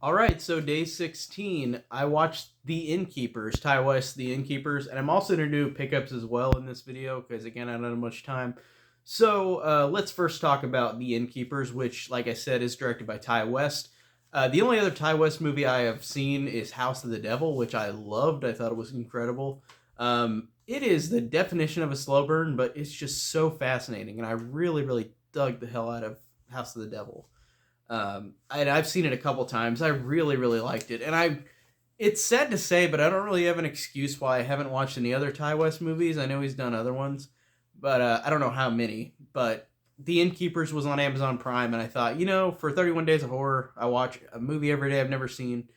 All right, so day 16, I watched The Innkeepers, Ty West, The Innkeepers, and I'm also going to do pickups as well in this video because, again, I don't have much time. So let's first talk about The Innkeepers, which, like I said, is directed by Ty West. The only other Ty West movie I have seen is House of the Devil, which I loved. I thought it was incredible. It is the definition of a slow burn, but it's just so fascinating, and I really, really dug the hell out of House of the Devil. And I've seen it a couple times. I really, really liked it, and it's sad to say, but I don't really have an excuse why I haven't watched any other Ty West movies. I know he's done other ones, but I don't know how many. But The Innkeepers was on Amazon Prime, and I thought, for 31 Days of Horror, I watch a movie every day I've never seen.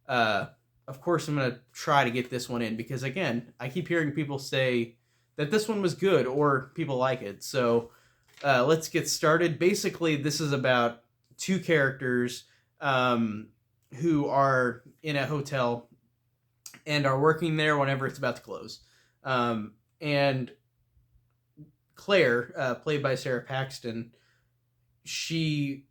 Uh, of course, I'm gonna try to get this one in because, again, I keep hearing people say that this one was good or people like it. So let's get started. Basically, this is about two characters who are in a hotel and are working there whenever it's about to close. And Claire, played by Sarah Paxton, she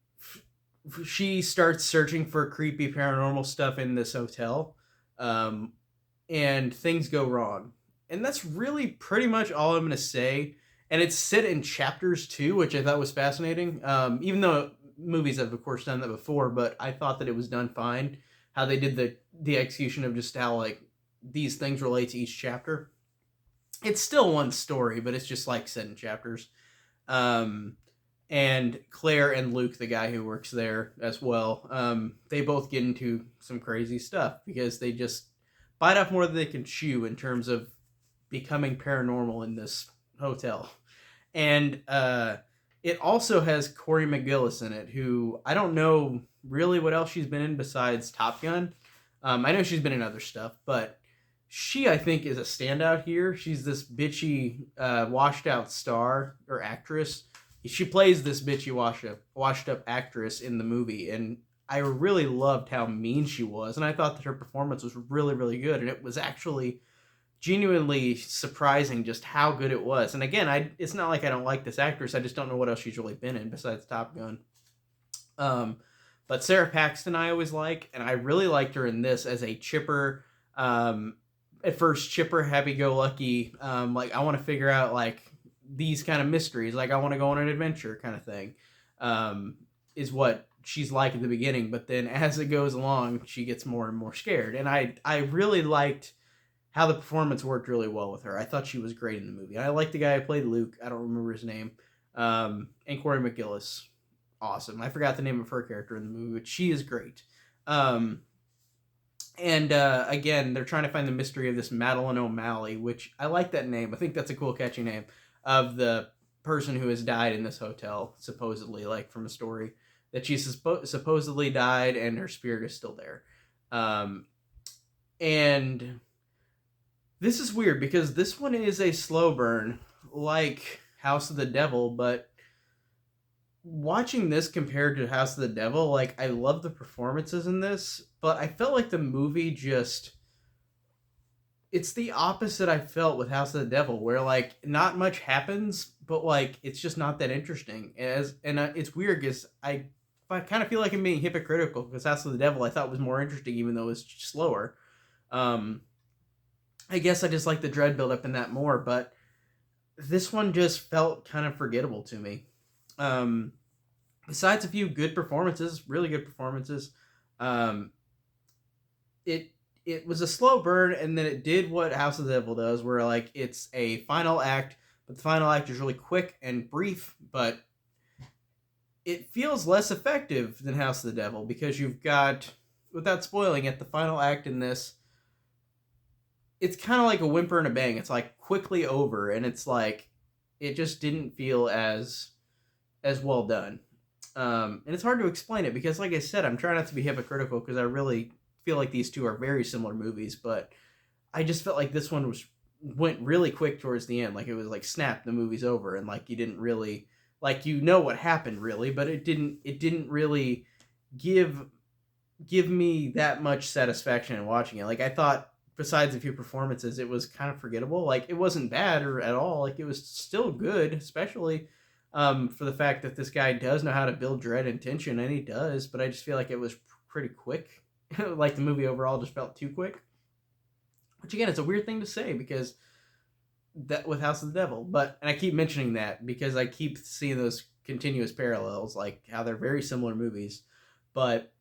starts searching for creepy paranormal stuff in this hotel, and things go wrong. And that's really pretty much all I'm going to say. And it's set in chapters too, which I thought was fascinating. Even though movies have, of course, done that before, but I thought that it was done fine. How they did the execution of just how like these things relate to each chapter. It's still one story, but it's just like set in chapters. And Claire and Luke, the guy who works there as well, they both get into some crazy stuff because they just bite off more than they can chew in terms of becoming paranormal in this hotel. And it also has Corey McGillis in it, who I don't know really what else she's been in besides Top Gun. I know she's been in other stuff, but she, I think, is a standout here. She's this bitchy, washed out star or actress. She plays this bitchy, washed up actress in the movie, and I really loved how mean she was, and I thought that her performance was really, really good, and it was actually genuinely surprising just how good it was. And again, it's not like I don't like this actress. I just don't know what else she's really been in besides Top Gun. But Sarah Paxton I always like, and I really liked her in this as a chipper, at first chipper, happy-go-lucky, like I want to figure out like these kind of mysteries, like I want to go on an adventure kind of thing, is what she's like at the beginning. But then as it goes along, she gets more and more scared. And I really liked how the performance worked really well with her. I thought she was great in the movie. And I like the guy who played Luke. I don't remember his name. And Corey McGillis. Awesome. I forgot the name of her character in the movie, but she is great. And again, they're trying to find the mystery of this Madeline O'Malley, which I like that name. I think that's a cool, catchy name of the person who has died in this hotel, supposedly, like from a story that she supposedly died and her spirit is still there. And this is weird because this one is a slow burn, like House of the Devil, but watching this compared to House of the Devil, like, I love the performances in this, but I felt like the movie just... It's the opposite I felt with House of the Devil, where, like, not much happens, but, like, it's just not that interesting. It's weird because I kind of feel like I'm being hypocritical because House of the Devil I thought was more interesting, even though it was slower. I guess I just like the dread buildup in that more, but this one just felt kind of forgettable to me. Besides a few good performances, really good performances, it was a slow burn, and then it did what House of the Devil does, where like it's a final act, but the final act is really quick and brief, but it feels less effective than House of the Devil because you've got, without spoiling it, the final act in this, it's kind of like a whimper and a bang. It's like quickly over, and it's like it just didn't feel as well done. And it's hard to explain it because, like I said, I'm trying not to be hypocritical because I really feel like these two are very similar movies, but I just felt like this one went really quick towards the end. Like it was like snap, the movie's over, and like you didn't really, like, you know what happened really, but it didn't really give me that much satisfaction in watching it. Like I thought, besides a few performances, it was kind of forgettable. Like it wasn't bad or at all. Like it was still good, especially for the fact that this guy does know how to build dread and tension, and he does. But I just feel like it was pretty quick. Like the movie overall just felt too quick. Which again, it's a weird thing to say because that with House of the Devil, and I keep mentioning that because I keep seeing those continuous parallels, like how they're very similar movies. But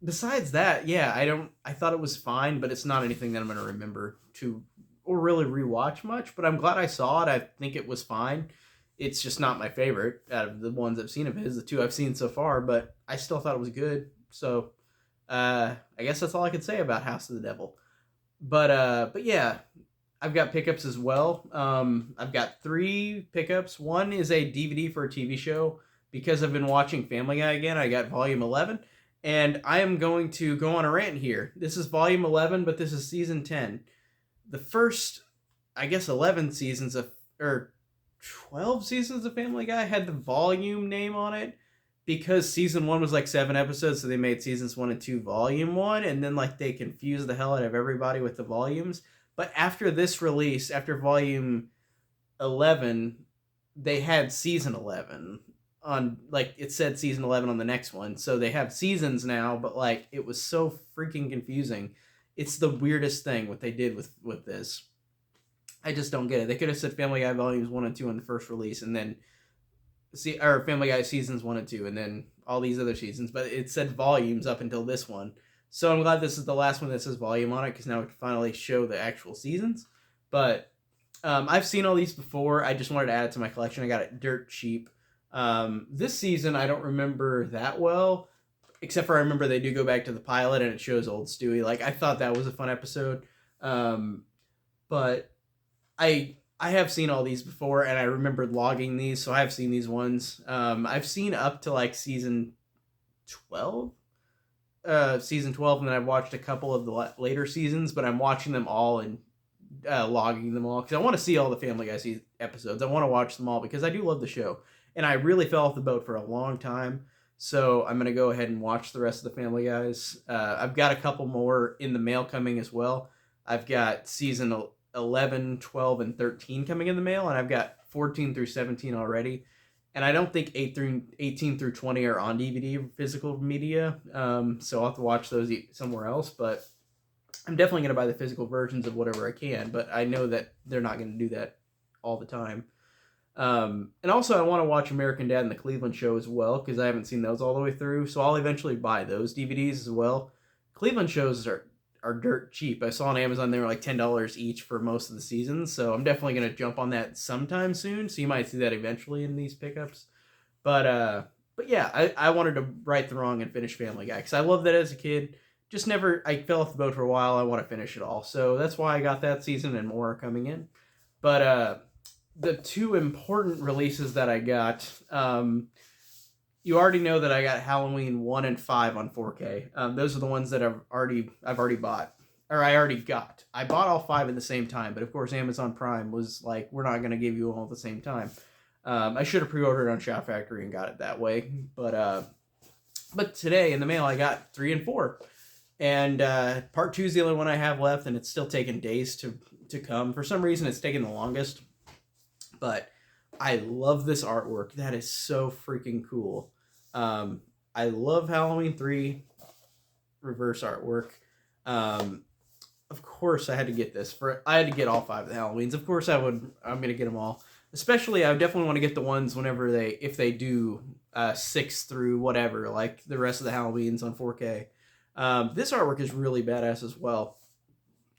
besides that, yeah, I thought it was fine, but it's not anything that I'm going to remember to or really rewatch much. But I'm glad I saw it. I think it was fine. It's just not my favorite out of the ones I've seen of his, the two I've seen so far. But I still thought it was good. So I guess that's all I can say about House of the Devil. But yeah, I've got pickups as well. I've got 3 pickups. One is a DVD for a TV show because I've been watching Family Guy again. I got volume 11, and I am going to go on a rant here. This is volume 11, but this is season 10. The first, I guess, 11 seasons of, or 12 seasons of Family Guy had the volume name on it because season 1 was like 7 episodes, so they made seasons 1 and 2 volume 1, and then like they confused the hell out of everybody with the volumes. But after this release, after volume 11, they had season 11 on, like, it said season 11 on the next one. So they have seasons now, but like it was so freaking confusing. It's the weirdest thing what they did with this. I just don't get it. They could have said Family Guy volumes 1 and 2 on the first release, and then or Family Guy seasons 1 and 2, and then all these other seasons, but it said volumes up until this one. So I'm glad this is the last one that says volume on it, because now we can finally show the actual seasons. But I've seen all these before. I just wanted to add it to my collection. I got it dirt cheap. This season I don't remember that well, except for I remember they do go back to the pilot and it shows old Stewie. Like, I thought that was a fun episode. But I have seen all these before, and I remembered logging these, so I have seen these ones. I've seen up to like season 12, and then I've watched a couple of the later seasons, but I'm watching them all and logging them all because I want to see all the Family Guy episodes. I want to watch them all because I do love the show, and I really fell off the boat for a long time. So I'm gonna go ahead and watch the rest of the Family Guys. I've got a couple more in the mail coming as well. I've got season 11, 12, and 13 coming in the mail, and I've got 14 through 17 already. And I don't think 18 through 20 are on DVD physical media, so I'll have to watch those somewhere else. But I'm definitely going to buy the physical versions of whatever I can, but I know that they're not going to do that all the time. And also, I want to watch American Dad and the Cleveland Show as well, because I haven't seen those all the way through, so I'll eventually buy those DVDs as well. Cleveland shows are dirt cheap. I saw on Amazon they were like $10 each for most of the seasons, so I'm definitely going to jump on that sometime soon, so you might see that eventually in these pickups. But yeah, I wanted to right the wrong and finish Family Guy, because I loved that as a kid. Just never, I fell off the boat for a while. I want to finish it all, so that's why I got that season and more coming in. But the 2 important releases that I got, you already know that I got Halloween 1 and 5 on 4K. Those are the ones that I've already bought, or I already got. I bought all 5 at the same time, but of course Amazon Prime was like, we're not going to give you all at the same time. I should have pre-ordered on Shout Factory and got it that way, but today in the mail I got 3 and 4, and part 2 is the only one I have left, and it's still taking days to come. For some reason, it's taking the longest, but I love this artwork. That is so freaking cool. I love Halloween 3 reverse artwork. Of course I had to get this. I had to get all 5 of the Halloweens. Of course I'm going to get them all. Especially, I definitely want to get the ones whenever if they do 6 through whatever, like the rest of the Halloweens on 4K. This artwork is really badass as well.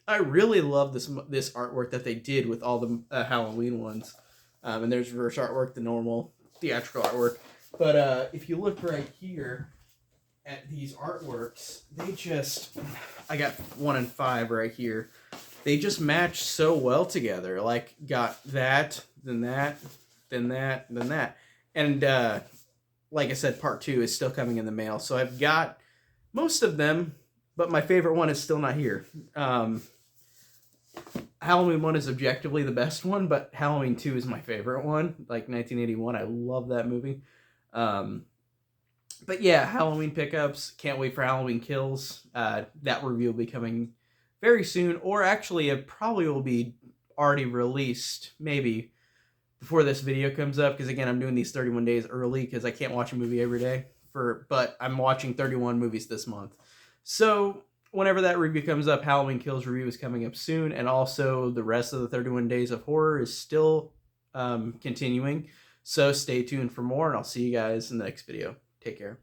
I really love this artwork that they did with all the Halloween ones. And there's reverse artwork, the normal theatrical artwork. But if you look right here at these artworks, I got 1 and 5 right here. They just match so well together. Like, got that, then that, then that, then that. And like I said, part 2 is still coming in the mail. So I've got most of them, but my favorite one is still not here. Halloween 1 is objectively the best one, but Halloween 2 is my favorite one. Like 1981, I love that movie. But yeah, Halloween pickups. Can't wait for Halloween Kills. That review will be coming very soon, or actually it probably will be already released, maybe, before this video comes up, because again, I'm doing these 31 days early, because I can't watch a movie every day, but I'm watching 31 movies this month. So whenever that review comes up, Halloween Kills review is coming up soon, and also the rest of the 31 Days of Horror is still continuing. So stay tuned for more, and I'll see you guys in the next video. Take care.